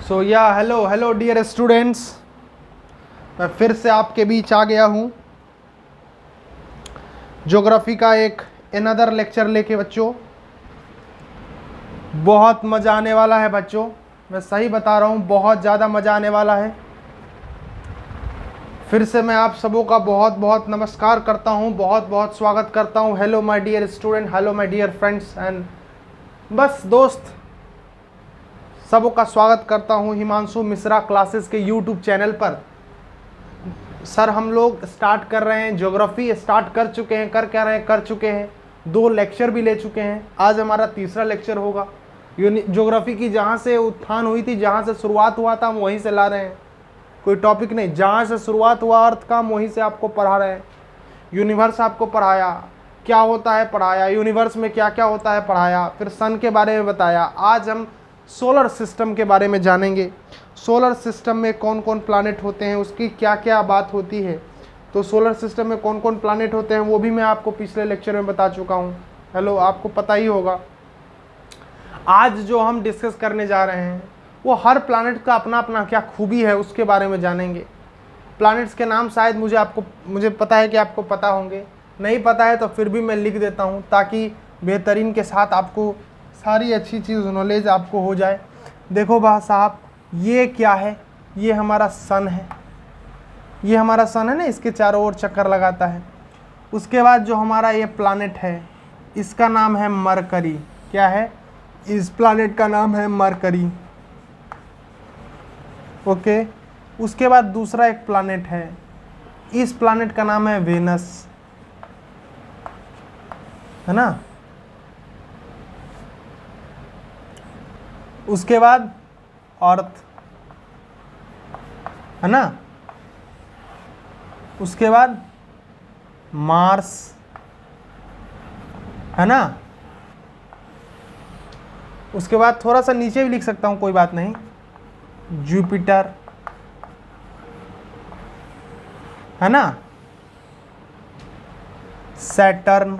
सो या hello hello dear students, मैं फिर से आपके बीच आ गया हूँ ज्योग्राफी का एक अनदर लेक्चर लेके। बच्चों बहुत मज़ा आने वाला है बच्चों, मैं सही बता रहा हूँ, बहुत ज़्यादा मज़ा आने वाला है। फिर से मैं आप सबों का बहुत बहुत नमस्कार करता हूँ, बहुत बहुत स्वागत करता हूँ। Hello my dear student, hello my dear friends and बस दोस्त, सबों का स्वागत करता हूँ हिमांशु मिश्रा क्लासेस के यूट्यूब चैनल पर। सर हम लोग स्टार्ट कर रहे हैं, ज्योग्राफी स्टार्ट कर चुके हैं, कर चुके हैं, 2 लेक्चर भी ले चुके हैं। आज हमारा तीसरा लेक्चर होगा। ज्योग्राफी की जहाँ से उत्थान हुई थी, जहाँ से शुरुआत हुआ था, हम वहीं से ला रहे हैं, कोई टॉपिक नहीं। जहाँ से शुरुआत हुआ अर्थ का, हम वहीं से आपको पढ़ा रहे हैं। यूनिवर्स आपको पढ़ाया, क्या होता है पढ़ाया, यूनिवर्स में क्या क्या होता है पढ़ाया, फिर सन के बारे में बताया। आज हम सोलर सिस्टम के बारे में जानेंगे। सोलर सिस्टम में कौन कौन प्लैनेट होते हैं, उसकी क्या क्या बात होती है। तो सोलर सिस्टम में कौन कौन प्लैनेट होते हैं वो भी मैं आपको पिछले लेक्चर में बता चुका हूँ। हेलो, आपको पता ही होगा। आज जो हम डिस्कस करने जा रहे हैं वो हर प्लैनेट का अपना अपना क्या खूबी है उसके बारे में जानेंगे। प्लैनेट्स के नाम शायद मुझे पता है कि आपको पता होंगे, नहीं पता है तो फिर भी मैं लिख देता हूँ ताकि बेहतरीन के साथ आपको सारी अच्छी चीज़ नॉलेज आपको हो जाए। देखो बा साहब, ये क्या है? ये हमारा सन है, ये हमारा सन है ना, इसके चारों ओर चक्कर लगाता है। उसके बाद जो हमारा ये प्लैनेट है इसका नाम है मरकरी। क्या है? इस प्लैनेट का नाम है मरकरी। ओके। उसके बाद दूसरा एक प्लैनेट है, इस प्लैनेट का नाम है वेनस, है ना। उसके बाद अर्थ, है ना। उसके बाद मार्स, है ना। उसके बाद थोड़ा सा नीचे भी लिख सकता हूं, कोई बात नहीं, जुपिटर, है ना, सैटर्न,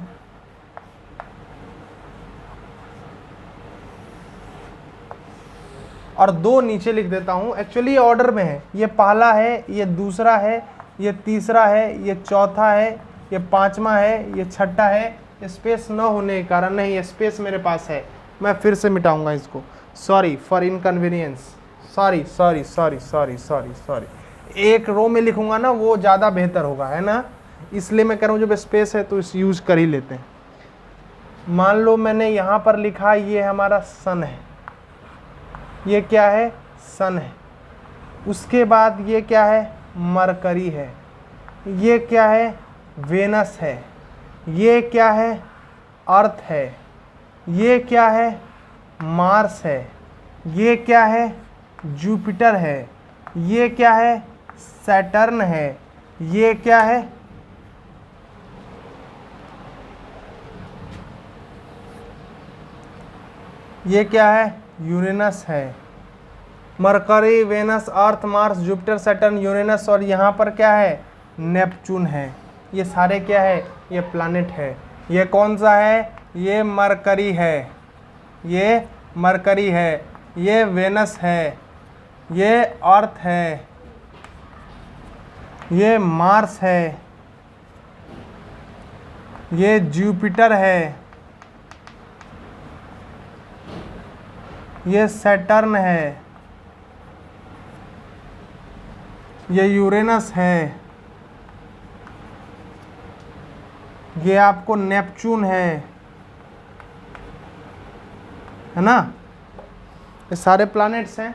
और 2 नीचे लिख देता हूं। एक्चुअली ये ऑर्डर में है, ये पहला है, ये दूसरा है, ये तीसरा है, ये चौथा है, ये 5वां है, ये 6ठा है। स्पेस न होने के कारण, नहीं स्पेस मेरे पास है, मैं फिर से मिटाऊंगा इसको। Sorry for inconvenience, sorry sorry sorry sorry sorry sorry. एक रो में लिखूंगा ना वो ज़्यादा बेहतर होगा, है ना, इसलिए मैं कह रहा हूँ जब स्पेस है तो इस यूज कर ही लेते हैं। मान लो मैंने यहाँ पर लिखा ये हमारा सन है, ये क्या है? सन है। उसके बाद ये क्या है? मरकरी है। ये क्या है? वेनस है। ये क्या है? अर्थ है। ये क्या है? मार्स है। ये क्या है? जुपिटर है। ये क्या है? सैटर्न है। ये क्या है? ये क्या है? यूरेनस है। मरकरी, वेनस, अर्थ, मार्स, जुपिटर, सैटर्न, यूरेनस, और यहाँ पर क्या है? नेपच्यून है। ये सारे क्या है? ये प्लैनेट है। ये कौन सा है? ये मरकरी है, ये मरकरी है, ये वेनस है, ये अर्थ है, ये मार्स है, ये जुपिटर है, ये सैटर्न है, ये यूरेनस है, ये आपको नेपच्यून है ना। ये सारे प्लैनेट्स हैं।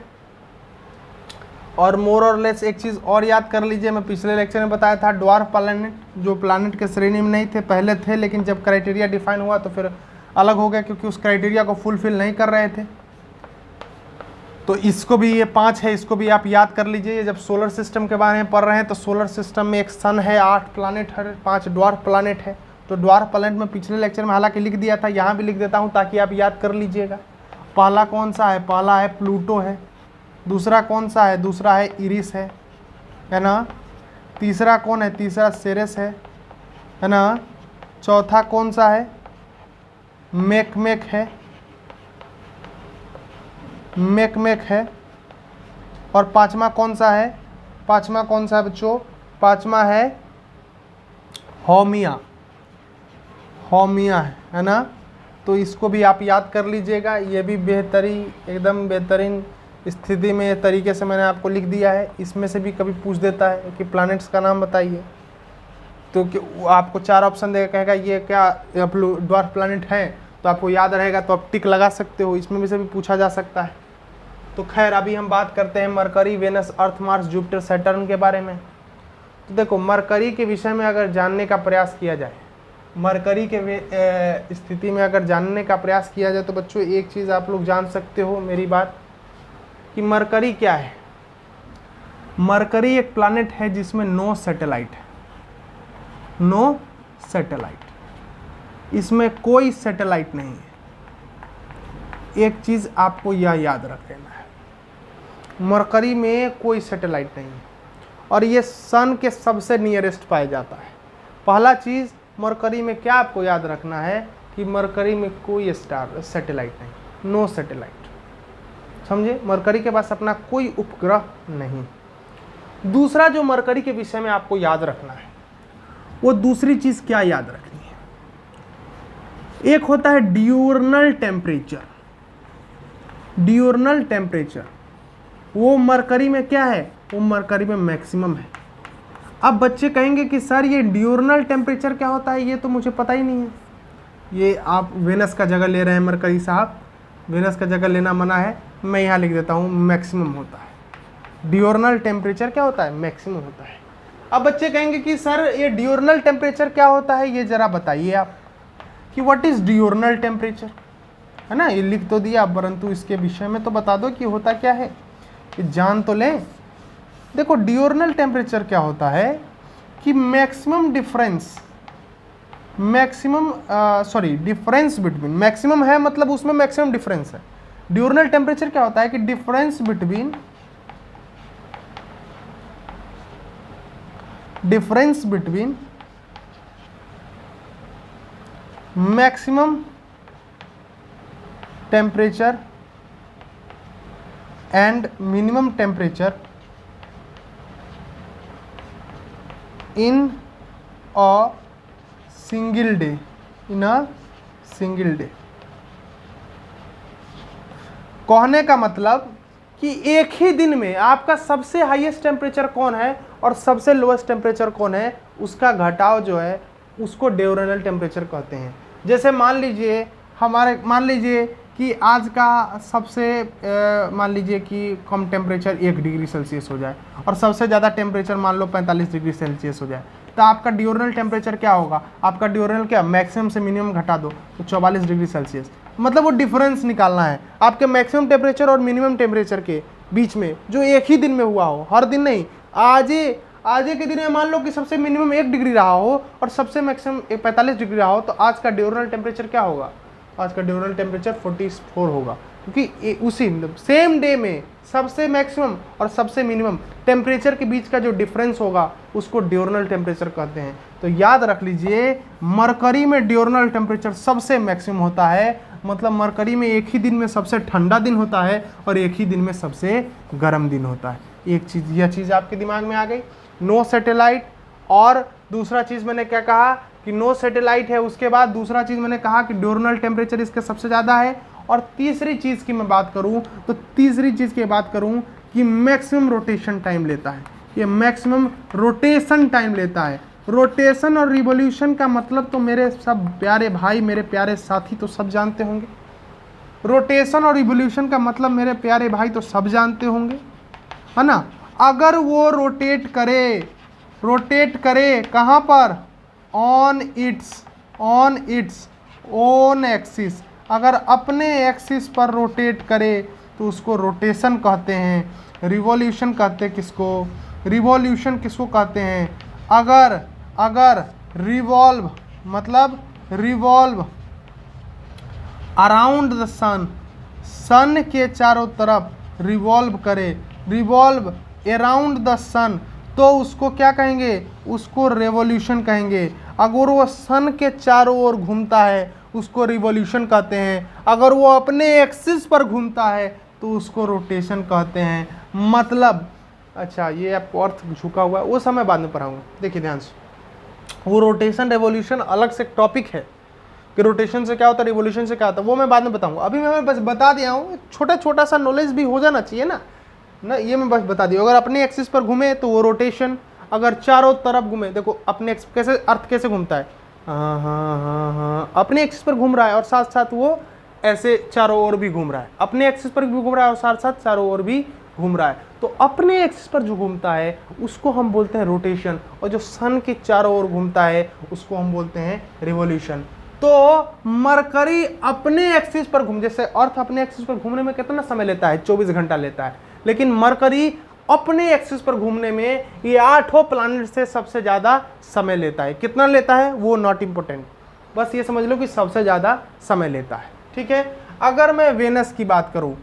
और मोर और लेस एक चीज़ और याद कर लीजिए, मैं पिछले लेक्चर में बताया था ड्वार्फ प्लैनेट जो प्लैनेट के श्रेणी में नहीं थे, पहले थे, लेकिन जब क्राइटेरिया डिफाइन हुआ तो फिर अलग हो गया क्योंकि उस क्राइटेरिया को फुलफिल नहीं कर रहे थे। तो इसको भी, ये 5 है, इसको भी आप याद कर लीजिए। जब सोलर सिस्टम के बारे में पढ़ रहे हैं तो सोलर सिस्टम में एक सन है, 8 प्लैनेट है, 5 ड्वार्फ प्लैनेट है। तो ड्वार्फ प्लैनेट में पिछले लेक्चर में हालांकि लिख दिया था, यहाँ भी लिख देता हूँ ताकि आप याद कर लीजिएगा। पहला कौन सा है? पहला है प्लूटो है। दूसरा कौन सा है? दूसरा है इरिस है ना। तीसरा कौन है? तीसरा सेरेस है ना। चौथा कौन सा है? मेक है। और पांचवा कौन सा है? पांचवा कौन सा है बच्चों? पांचवा है होमिया। होमिया है ना। तो इसको भी आप याद कर लीजिएगा। ये भी एकदम बेहतरीन स्थिति में तरीके से मैंने आपको लिख दिया है। इसमें से भी कभी पूछ देता है कि प्लैनेट्स का नाम बताइए, तो आपको 4 ऑप्शन देगा, कहेगा ये क्या ड्वार्फ प्लैनेट है, तो आपको याद रहेगा तो आप टिक लगा सकते हो। इसमें भी से भी पूछा जा सकता है। तो खैर अभी हम बात करते हैं मरकरी, वेनस, अर्थ, मार्स, जुपिटर, सैटर्न के बारे में। तो देखो मरकरी के विषय में अगर जानने का प्रयास किया जाए, मरकरी के स्थिति में अगर जानने का प्रयास किया जाए तो बच्चों एक चीज़ आप लोग जान सकते हो मेरी बात, कि मरकरी क्या है। मरकरी एक प्लैनेट है जिसमें 9 सैटेलाइट है। 9 सैटेलाइट, इसमें कोई सैटेलाइट नहीं है। एक चीज़ आपको यह याद रख लेना है, मरकरी में कोई सैटेलाइट नहीं है और ये सन के सबसे नियरेस्ट पाया जाता है। पहला चीज़ मरकरी में क्या आपको याद रखना है कि मरकरी में कोई सैटेलाइट नहीं, 9 सैटेलाइट, समझे। मरकरी के पास अपना कोई उपग्रह नहीं। दूसरा जो मरकरी के विषय में आपको याद रखना है, वो दूसरी चीज क्या याद रखनी है, एक होता है डियूर्नल टेम्परेचर। डियूर्नल टेम्परेचर वो मरकरी में क्या है? वो मरकरी में मैक्सिमम है। अब बच्चे कहेंगे कि सर ये डियूर्नल टेम्परेचर क्या होता है, ये तो मुझे पता ही नहीं है। ये आप वेनस का जगह ले रहे हैं मरकरी साहब, वेनस का जगह लेना मना है। मैं यहाँ लिख देता हूँ मैक्सिमम होता है। डियूर्नल टेम्परेचर क्या होता है? मैक्सिमम होता है। अब बच्चे कहेंगे कि सर ये डियूर्नल टेम्परेचर क्या होता है, ये जरा बताइए आप कि व्हाट इज डियूर्नल टेम्परेचर, है ना। ये लिख तो दिया, परंतु इसके विषय में तो बता दो कि होता क्या है, ये जान तो लें। देखो डियूर्नल टेम्परेचर क्या होता है कि मैक्सिमम डिफरेंस बिटवीन, मैक्सिमम है मतलब उसमें मैक्सिमम डिफरेंस है। डियूर्नल टेम्परेचर क्या होता है कि difference between maximum temperature and minimum temperature in a single day, कहने का मतलब कि एक ही दिन में आपका सबसे हाईएस्ट टेम्परेचर कौन है और सबसे लोएस्ट टेम्परेचर कौन है, उसका घटाव जो है उसको डियूर्नल टेम्परेचर कहते हैं। जैसे मान लीजिए कि आज का सबसे मान लीजिए कि कम टेम्परेचर 1 डिग्री सेल्सियस हो जाए और सबसे ज़्यादा टेम्परेचर मान लो 45 डिग्री सेल्सियस हो जाए, तो आपका डियूर्नल टेम्परेचर क्या होगा? आपका डियूर्नल क्या, मैक्सिमम से मिनिमम घटा दो तो 44 डिग्री सेल्सियस। मतलब वो डिफरेंस निकालना है आपके मैक्सिमम टेम्परेचर और मिनिमम टेम्परेचर के बीच में, जो एक ही दिन में हुआ हो, हर दिन नहीं। आज के दिन में मान लो कि सबसे मिनिमम 1 डिग्री रहा हो और सबसे मैक्सिमम 45 डिग्री रहा हो, तो आज का डियूर्नल टेम्परेचर क्या होगा? आज का डियूर्नल टेम्परेचर 44 होगा, क्योंकि उसी सेम डे में सबसे मैक्सिमम और सबसे मिनिमम टेम्परेचर के बीच का जो डिफरेंस होगा उसको डियूर्नल टेम्परेचर कहते हैं। तो याद रख लीजिए मरकरी में डियूर्नल टेम्परेचर सबसे मैक्सिमम होता है, मतलब मरकरी में एक ही दिन में सबसे ठंडा दिन होता है और एक ही दिन में सबसे गर्म दिन होता है। एक चीज़, यह चीज़ आपके दिमाग में आ गई। 9 सैटेलाइट, और दूसरा चीज़ मैंने क्या कहा कि 9 सैटेलाइट है। उसके बाद दूसरा चीज़ मैंने कहा कि डियूर्नल टेम्परेचर इसके सबसे ज़्यादा है। और तीसरी चीज़ की मैं बात करूं तो तीसरी चीज़ की बात करूं कि मैक्सिमम रोटेशन टाइम लेता है। ये मैक्सिमम रोटेशन टाइम लेता है। रोटेशन और रिवॉल्यूशन का मतलब तो मेरे सब प्यारे भाई, मेरे प्यारे साथी तो सब जानते होंगे। रोटेशन और रिवॉल्यूशन का मतलब मेरे प्यारे भाई तो सब जानते होंगे, है ना। अगर वो रोटेट करे कहाँ पर? On its own axis. अगर अपने एक्सिस पर रोटेट करे तो उसको रोटेशन कहते हैं। रिवॉल्यूशन कहते हैं किसको? रिवॉल्यूशन किसको कहते हैं? अगर रिवॉल्व मतलब रिवॉल्व अराउंड द सन के चारों तरफ रिवॉल्व करे, रिवॉल्व अराउंड द सन, तो उसको क्या कहेंगे? उसको रेवोल्यूशन कहेंगे। अगर वो सन के चारों ओर घूमता है उसको रिवॉल्यूशन कहते हैं। अगर वो अपने एक्सिस पर घूमता है तो उसको रोटेशन कहते हैं। मतलब अच्छा, ये आपको अर्थ झुका हुआ है वो समय बाद में पढ़ाऊंगा, देखिए ध्यान से। वो रोटेशन रेवोल्यूशन अलग से टॉपिक है कि रोटेशन से क्या होता है, रिवोल्यूशन से क्या होता है, वो मैं बाद में बताऊंगा। अभी मैं बस बता दिया हूँ, छोटा छोटा सा नॉलेज भी हो जाना चाहिए ना, ये मैं बस बता दिया। अगर अपने एक्सिस पर घूमे तो वो रोटेशन, अगर चारों तरफ घूमे, देखो अपने कैसे अर्थ कैसे घूमता है, हाँ हाँ हाँ हाँ, अपने एक्सिस पर घूम रहा है और साथ साथ वो ऐसे चारों ओर भी घूम रहा है, अपने एक्सिस पर भी घूम रहा है और साथ साथ चारों ओर भी घूम रहा है। तो अपने एक्सिस पर जो घूमता है उसको हम बोलते हैं रोटेशन, और जो सन के चारों ओर घूमता है उसको हम बोलते हैं रिवॉल्यूशन। तो मरकरी अपने एक्सिस पर घूम, जैसे अर्थ अपने एक्सिस पर घूमने में कितना समय लेता है, 24 घंटा लेता है, लेकिन मरकरी अपने एक्सिस पर घूमने में ये 8 प्लैनेट से सबसे ज्यादा समय लेता है। कितना लेता है वो नॉट इंपोर्टेंट, बस ये समझ लो कि सबसे ज्यादा समय लेता है, ठीक है। अगर मैं वेनस की बात करूं,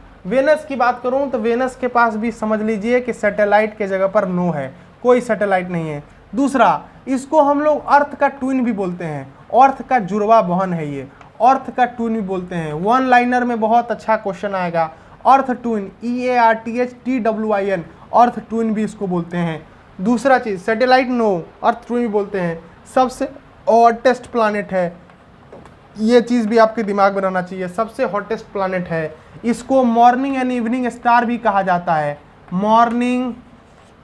तो वेनस के पास भी समझ लीजिए कि सैटेलाइट के जगह पर नो है, कोई सैटेलाइट नहीं है। दूसरा, इसको हम लोग अर्थ का ट्विन भी बोलते हैं, अर्थ का जुड़वा बहन है ये, अर्थ का ट्विन भी बोलते हैं। वन लाइनर में बहुत अच्छा क्वेश्चन आएगा, अर्थ ट्विन, EARTHTWIN, अर्थ ट्विन भी इसको बोलते हैं। दूसरा चीज, सैटेलाइट नो, अर्थ ट्विन भी बोलते हैं। सबसे हॉटेस्ट प्लैनेट है, ये चीज भी आपके दिमाग में रहना चाहिए, सबसे हॉटेस्ट प्लैनेट है। इसको मॉर्निंग एंड इवनिंग स्टार भी कहा जाता है, मॉर्निंग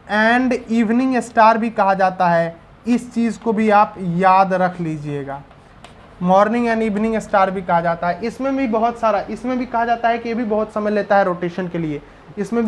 एंड इवनिंग स्टार भी कहा जाता है। इस चीज को भी आप याद रख लीजिएगा, मॉर्निंग एंड इवनिंग स्टार भी कहा जाता है। इसमें भी बहुत सारा, इसमें भी कहा जाता है कि ये भी बहुत समय लेता है रोटेशन के लिए। इसमें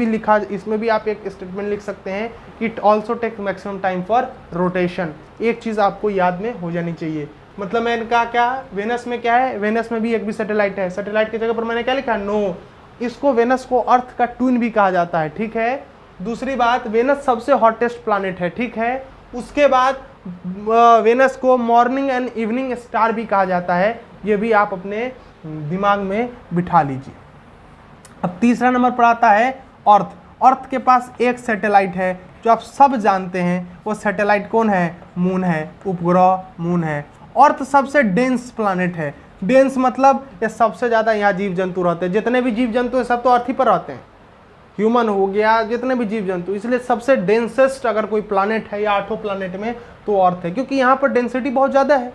भी आप एक स्टेटमेंट लिख सकते हैं, it also take maximum time for rotation. एक चीज आपको याद में हो जानी चाहिए। मतलब मैंने कहा क्या, वेनस में क्या है, वेनस में भी एक भी सैटेलाइट है, सैटेलाइट की जगह पर मैंने क्या लिखा, नो। इसको वेनस को अर्थ का ट्विन भी कहा जाता है, ठीक है। दूसरी बात, वेनस सबसे हॉटेस्ट प्लैनेट है, ठीक है। उसके बाद वेनस को मॉर्निंग एंड इवनिंग स्टार भी कहा जाता है, ये भी आप अपने दिमाग में बिठा लीजिए। अब तीसरा नंबर पर आता है अर्थ। अर्थ के पास एक सैटेलाइट है जो आप सब जानते हैं, वो सैटेलाइट कौन है, मून है, उपग्रह मून है। अर्थ सबसे डेंस प्लैनेट है, डेंस मतलब ये सबसे ज्यादा यहाँ जीव जंतु रहते हैं, जितने भी जीव जंतु हैं सब तो अर्थ ही पर रहते हैं, ह्यूमन हो गया, जितने भी जीव जंतु, इसलिए सबसे डेंसेस्ट अगर कोई प्लैनेट है या 8 प्लैनेट में तो अर्थ है, क्योंकि यहाँ पर डेंसिटी बहुत ज़्यादा है,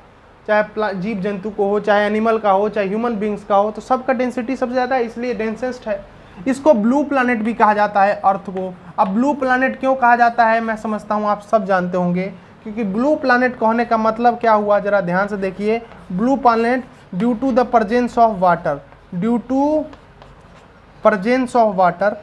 चाहे जीव जंतु को हो, चाहे एनिमल का हो, चाहे ह्यूमन बींग्स का हो, तो सबका डेंसिटी सबसे ज़्यादा है, इसलिए डेंसेस्ट है। इसको ब्लू प्लैनेट भी कहा जाता है अर्थ को। अब ब्लू प्लैनेट क्यों कहा जाता है, मैं समझता हूँ आप सब जानते होंगे, क्योंकि ब्लू प्लैनेट कहने का मतलब क्या हुआ, जरा ध्यान से देखिए। Blue planet due to the presence of water, due to presence of water,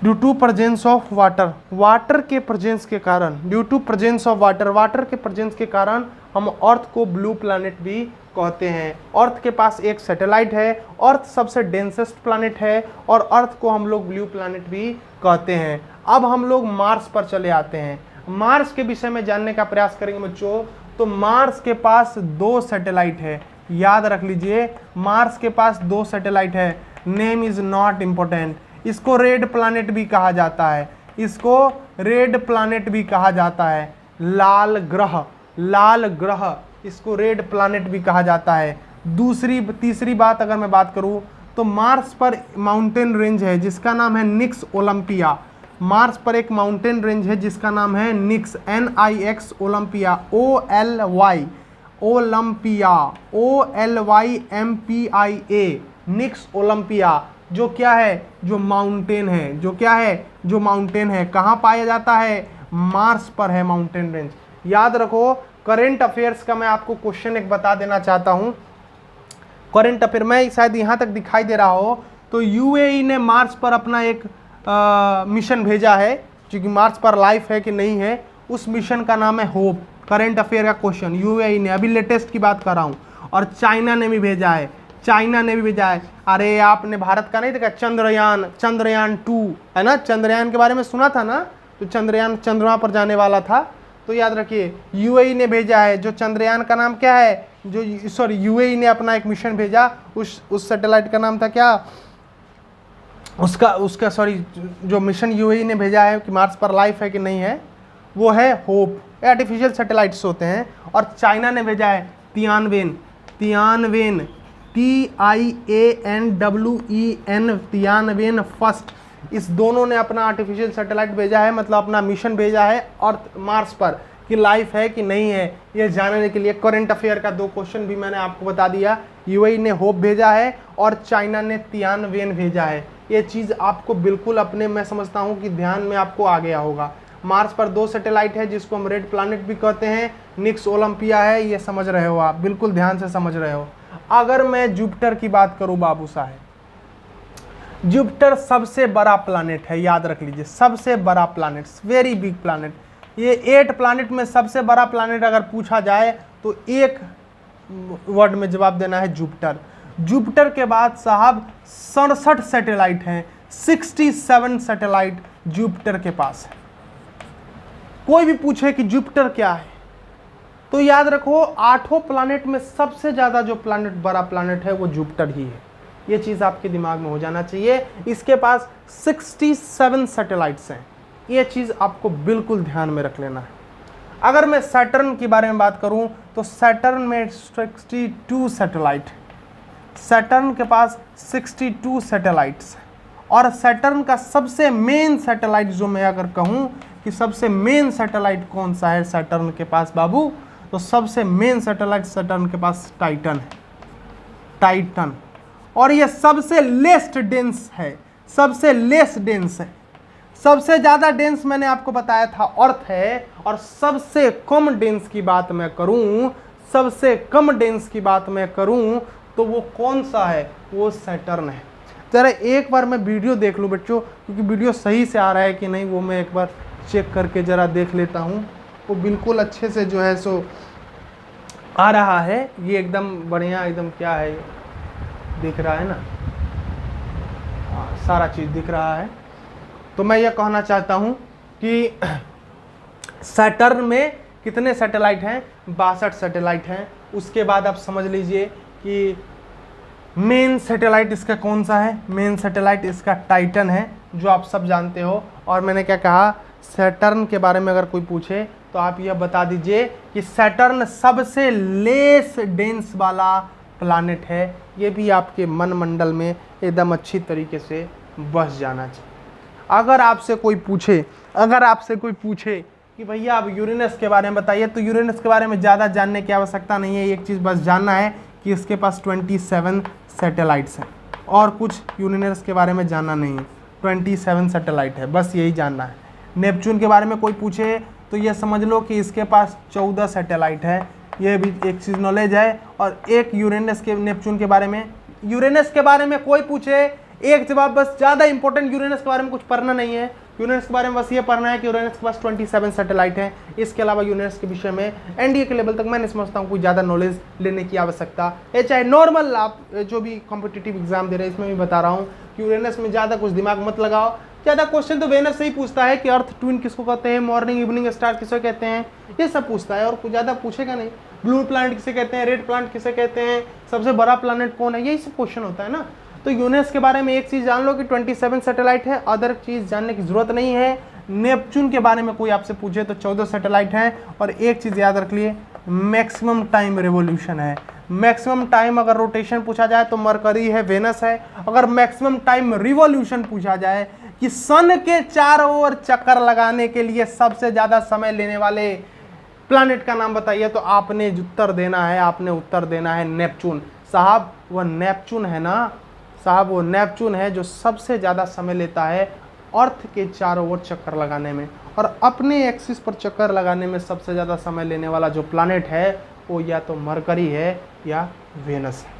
due to presence of water, water के प्रेजेंस के कारण, due to presence of water, water के प्रेजेंस के कारण हम अर्थ को ब्लू प्लैनेट भी कहते हैं। अर्थ के पास एक सैटेलाइट है, अर्थ सबसे डेंसेस्ट प्लैनेट है, और अर्थ को हम लोग ब्लू प्लैनेट भी कहते हैं। अब हम लोग मार्स पर चले आते हैं, मार्स के विषय में जानने का प्रयास करेंगे बच्चों। तो मार्स के पास 2 सैटेलाइट है, याद रख लीजिए, मार्स के पास 2 सैटेलाइट है। Name is not important. इसको रेड प्लैनेट भी कहा जाता है, इसको रेड प्लैनेट भी कहा जाता है, लाल ग्रह, लाल ग्रह, इसको रेड प्लैनेट भी कहा जाता है। तीसरी बात अगर मैं बात करूं तो मार्स पर माउंटेन रेंज है जिसका नाम है निक्स ओलंपिया। मार्स पर एक माउंटेन रेंज है जिसका नाम है निक्स, NIX Olympia, OLY Olympia, OLYMPIA, निक्स ओलंपिया, जो क्या है, जो माउंटेन है, जो क्या है, जो माउंटेन है। कहाँ पाया जाता है, मार्स पर है माउंटेन रेंज। याद रखो, करंट अफेयर्स का मैं आपको क्वेश्चन एक बता देना चाहता हूँ। करंट अफेयर में शायद यहाँ तक दिखाई दे रहा हो, तो UAE ने मार्स पर अपना एक मिशन भेजा है, क्योंकि मार्स पर लाइफ है कि नहीं है, उस मिशन का नाम है होप। करंट अफेयर का क्वेश्चन UAE ने, अभी लेटेस्ट की बात कर रहा हूँ। और चाइना ने भी भेजा है, चाइना ने भी भेजा है। अरे आपने भारत का नहीं देखा, चंद्रयान 2 है ना, चंद्रयान के बारे में सुना था ना, तो चंद्रयान चंद्रमा पर जाने वाला था। तो याद रखिए UAE ने भेजा है, जो चंद्रयान का नाम क्या है, UAE ने अपना एक मिशन भेजा, उस सैटेलाइट का नाम था क्या, जो मिशन UAE ने भेजा है कि मार्स पर लाइफ है कि नहीं है, वो है होप। आर्टिफिशियल सैटेलाइट्स होते हैं। और चाइना ने भेजा है Tianwen, Tianwen, TIANWEN, Tianwen first, इस दोनों ने अपना आर्टिफिशियल सैटेलाइट भेजा है, मतलब अपना मिशन भेजा है अर्थ मार्स पर कि लाइफ है कि नहीं है ये जानने के लिए। करंट अफेयर का 2 क्वेश्चन भी मैंने आपको बता दिया। यूएई ने होप भेजा है और चाइना ने तियानवेन भेजा है। ये चीज़ आपको बिल्कुल अपने, मैं समझता हूँ कि ध्यान में आपको आ गया होगा। मार्स पर 2 सैटेलाइट है जिसको हम रेड प्लैनेट भी कहते हैं, निक्स ओलंपिया है, ये समझ रहे हो आप, बिल्कुल ध्यान से समझ रहे हो। अगर मैं जुपिटर की बात करूँ बाबू साहब, जुपिटर सबसे बड़ा प्लैनेट है, याद रख लीजिए, सबसे बड़ा प्लैनेट, वेरी बिग प्लैनेट। ये 8 प्लैनेट में सबसे बड़ा प्लैनेट अगर पूछा जाए तो एक वर्ड में जवाब देना है जुपिटर। जुपिटर के बाद साहब 67 सैटेलाइट हैं, 67 सैटेलाइट जुपिटर के पास है। कोई भी पूछे कि जुपिटर क्या है तो याद रखो 8 प्लैनेट में सबसे ज़्यादा जो प्लैनेट, बड़ा प्लैनेट है वो जुपिटर ही है। ये चीज़ आपके दिमाग में हो जाना चाहिए। इसके पास 67 सैटेलाइट्स हैं, ये चीज़ आपको बिल्कुल ध्यान में रख लेना है। अगर मैं सैटर्न के बारे में बात करूं तो सैटर्न में 62 सैटेलाइट, सैटर्न के पास 62 सैटेलाइट्स। और सैटर्न का सबसे मेन सैटेलाइट जो मैं अगर कहूं कि सबसे मेन सैटेलाइट कौन सा है सैटर्न के पास बाबू, तो सबसे मेन सैटेलाइट सैटर्न के पास टाइटन है, टाइटन। और ये सबसे लेस्ट डेंस है, सबसे लेस डेंस है। सबसे ज़्यादा डेंस मैंने आपको बताया था अर्थ है, और सबसे कम डेंस की बात मैं करूं, सबसे कम डेंस की बात मैं करूं तो वो कौन सा है, वो सैटर्न है। ज़रा एक बार मैं वीडियो देख लूं बच्चों, क्योंकि वीडियो सही से आ रहा है कि नहीं वो मैं एक बार चेक करके ज़रा देख लेता हूं। वो बिल्कुल अच्छे से जो है सो आ रहा है, ये एकदम बढ़िया, एकदम क्या है दिख रहा है ना, सारा चीज़ दिख रहा है। तो मैं ये कहना चाहता हूं कि सैटर्न में कितने सैटेलाइट हैं, 62 सैटेलाइट हैं। उसके बाद आप समझ लीजिए कि मेन सैटेलाइट इसका कौन सा है, मेन सैटेलाइट इसका टाइटन है, जो आप सब जानते हो। और मैंने क्या कहा, सैटर्न के बारे में अगर कोई पूछे तो आप यह बता दीजिए कि सैटर्न सबसे लेस डेंस वाला प्लैनेट है। ये भी आपके मन मंडल में एकदम अच्छी तरीके से बस जाना चाहिए। अगर आपसे कोई पूछे, अगर आपसे कोई पूछे कि भैया आप यूरेनस के बारे में बताइए, तो यूरेनस के बारे में ज़्यादा जानने की आवश्यकता नहीं है। एक चीज़ बस जानना है कि इसके पास 27 सैटेलाइट्स हैं, और कुछ यूरेनस के बारे में जानना नहीं है। 27 सैटेलाइट है, बस यही जानना है। नेपच्यून के बारे में कोई पूछे तो ये समझ लो कि इसके पास 14 सैटेलाइट है, ये भी एक चीज़ नॉलेज है। और एक यूरेनस के, नेपच्यून के बारे में, यूरेनस के बारे में कोई पूछे एक जवाब, बस ज़्यादा इंपॉर्टेंट यूरेनस के बारे में कुछ पढ़ना नहीं है। यूरेनस के बारे में बस ये पढ़ना है कि यूरेनस के पास 27 सैटेलाइट हैं। इसके अलावा यूरेनस के विषय में एनडीए के लेवल तक मैं नहीं समझता हूँ कोई ज़्यादा नॉलेज लेने की आवश्यकता है। चाहे नॉर्मल आप जो भी कॉम्पिटिटिव एग्जाम दे रहे हैं, इसमें भी बता रहा हूँ कि यूरेनस में ज़्यादा कुछ दिमाग मत लगाओ। ज़्यादा क्वेश्चन तो वेनस से ही पूछता है कि अर्थ ट्विन किसको कहते हैं, मॉर्निंग इवनिंग स्टार किसे कहते हैं, ये सब पूछता है, और कुछ ज़्यादा पूछेगा नहीं। ब्लू प्लैनेट किसे कहते हैं, रेड प्लैनेट किसे कहते हैं, सबसे बड़ा प्लैनेट कौन है, यही सब क्वेश्चन होता है ना। तो यूरेनस के बारे में एक चीज़ जान लो कि 27 सैटेलाइट है, अदर चीज़ जानने की ज़रूरत नहीं है। नेपच्यून के बारे में कोई आपसे पूछे तो 14 सैटेलाइट हैं। और एक चीज़ याद रख लिए, मैक्सिमम टाइम रिवॉल्यूशन है। मैक्सिमम टाइम अगर रोटेशन पूछा जाए तो मरकरी है, वेनस है। अगर मैक्सिमम टाइम रिवॉल्यूशन पूछा जाए कि सन के चारों ओर चक्कर लगाने के लिए सबसे ज़्यादा समय लेने वाले प्लैनेट का नाम बताइए, तो आपने उत्तर देना है, आपने उत्तर देना है नेपच्यून। साहब वह नेपच्यून है ना, साहब वो नेपच्यून है जो सबसे ज़्यादा समय लेता है अर्थ के चारों ओर चक्कर लगाने में। और अपने एक्सिस पर चक्कर लगाने में सबसे ज़्यादा समय लेने वाला जो प्लैनेट है वो या तो मरकरी है या वेनस है।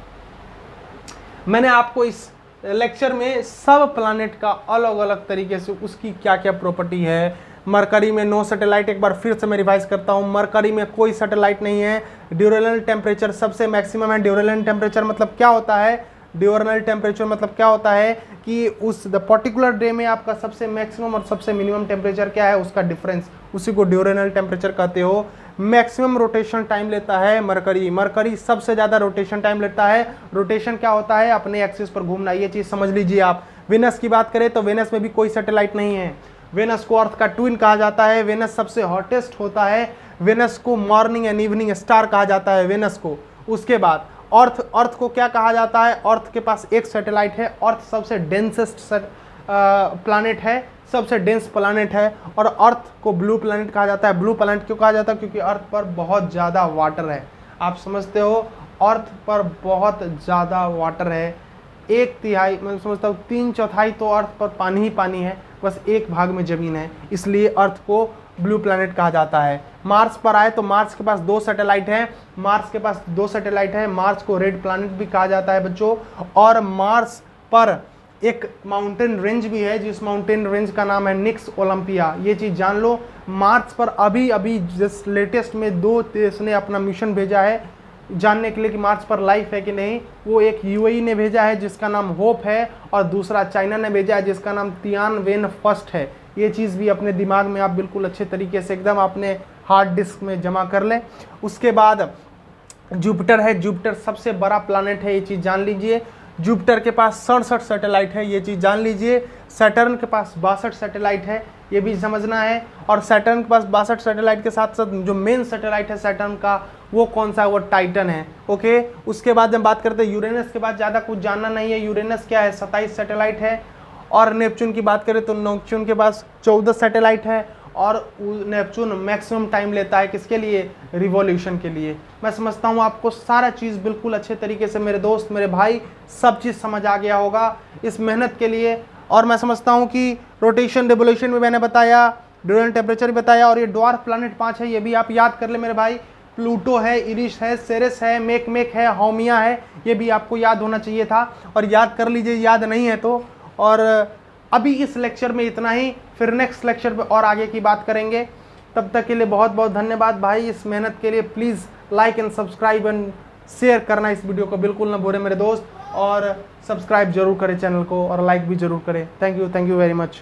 मैंने आपको इस लेक्चर में सब प्लैनेट का अलग अलग तरीके से उसकी क्या क्या प्रॉपर्टी है। मरकरी में 9 सैटेलाइट, एक बार फिर से मैं रिवाइज करता हूँ, मरकरी में कोई सैटेलाइट नहीं है। ड्यूरेनल टेम्परेचर सबसे मैक्सिमम है। ड्यूरेनल टेम्परेचर मतलब क्या होता है, ड्यूरेनल टेम्परेचर मतलब क्या होता है कि उस द पर्टिकुलर डे में आपका सबसे मैक्सिमम और सबसे मिनिमम टेम्परेचर क्या है, उसका डिफरेंस, उसी को ड्यूरेनल टेम्परेचर कहते हो। मैक्सिमम रोटेशन टाइम लेता है मरकरी, मरकरी सबसे ज़्यादा रोटेशन टाइम लेता है। रोटेशन क्या होता है, अपने एक्सिस पर घूमना, ये चीज़ समझ लीजिए आप। वेनस की बात करें तो वेनस में भी कोई सैटेलाइट नहीं है। वेनस को अर्थ का ट्विन कहा जाता है। वेनस सबसे हॉटेस्ट होता है, वेनस को मॉर्निंग एंड इवनिंग स्टार कहा जाता है, वेनस को। उसके बाद अर्थ को क्या कहा जाता है? अर्थ के पास एक सैटेलाइट है। अर्थ सबसे डेंसेस्ट प्लानेट है, सबसे डेंस प्लानेट है। और अर्थ को ब्लू प्लानेट कहा जाता है। ब्लू प्लानेट क्यों कहा जाता है? क्योंकि अर्थ पर बहुत ज़्यादा वाटर है। आप समझते हो, अर्थ पर बहुत ज़्यादा वाटर है। 1/3 मैं समझता हूँ 3/4 तो अर्थ पर पानी ही पानी है, बस 1 भाग में ज़मीन है, इसलिए अर्थ को ब्लू प्लैनेट कहा जाता है। मार्स पर आए तो मार्स के पास 2 सैटेलाइट हैं। मार्स के पास 2 सैटेलाइट है। मार्स को रेड प्लैनेट भी कहा जाता है बच्चों। और मार्स पर एक माउंटेन रेंज भी है, जिस माउंटेन रेंज का नाम है निक्स ओलंपिया। ये चीज़ जान लो। मार्स पर अभी अभी जिस लेटेस्ट में 2 देश ने अपना मिशन भेजा है जानने के लिए कि मार्स पर लाइफ है कि नहीं। वो एक यूएई ने भेजा है जिसका नाम होप है, और दूसरा चाइना ने भेजा है जिसका नाम तियानवेन फर्स्ट है। ये चीज़ भी अपने दिमाग में आप बिल्कुल अच्छे तरीके से एकदम अपने हार्ड डिस्क में जमा कर लें। उसके बाद जुपिटर है। जुपिटर सबसे बड़ा प्लानेट है, ये चीज़ जान लीजिए। जुपिटर के पास 67 सैटेलाइट है, ये चीज़ जान लीजिए। सैटर्न के पास 62 सैटेलाइट है, ये भी समझना है। और सैटर्न के पास 62 सैटेलाइट के साथ साथ जो मेन सैटेलाइट है सैटर्न का, वो कौन सा है? वो टाइटन है। ओके। उसके बाद जब बात करते हैं यूरेनस के बाद, ज़्यादा कुछ जानना नहीं है। यूरेनस क्या है? 27 सैटेलाइट है। और नेपच्यून की बात करें तो नेपच्यून के पास 14 सैटेलाइट है। और नेपच्यून मैक्सिमम टाइम लेता है किसके लिए? रिवॉल्यूशन के लिए। मैं समझता हूँ आपको सारा चीज़ बिल्कुल अच्छे तरीके से मेरे दोस्त मेरे भाई सब चीज़ समझ आ गया होगा इस मेहनत के लिए। और मैं समझता हूँ कि रोटेशन रिवॉल्यूशन भी मैंने बताया, ड्यूरल टेम्परेचर भी बताया। और ये ड्वार्फ प्लैनेट 5 है, ये भी आप याद कर ले मेरे भाई। प्लूटो है, इरिस है, सेरेस है, मेक है, हाउमिया है, ये भी आपको याद होना चाहिए था। और याद कर लीजिए, याद नहीं है तो। और अभी इस लेक्चर में इतना ही, फिर नेक्स्ट लेक्चर पे और आगे की बात करेंगे। तब तक के लिए बहुत बहुत धन्यवाद भाई इस मेहनत के लिए। Please like and subscribe and share करना इस वीडियो को बिल्कुल ना भूलें मेरे दोस्त। और सब्सक्राइब जरूर करें चैनल को, और लाइक भी जरूर करें। Thank you very much.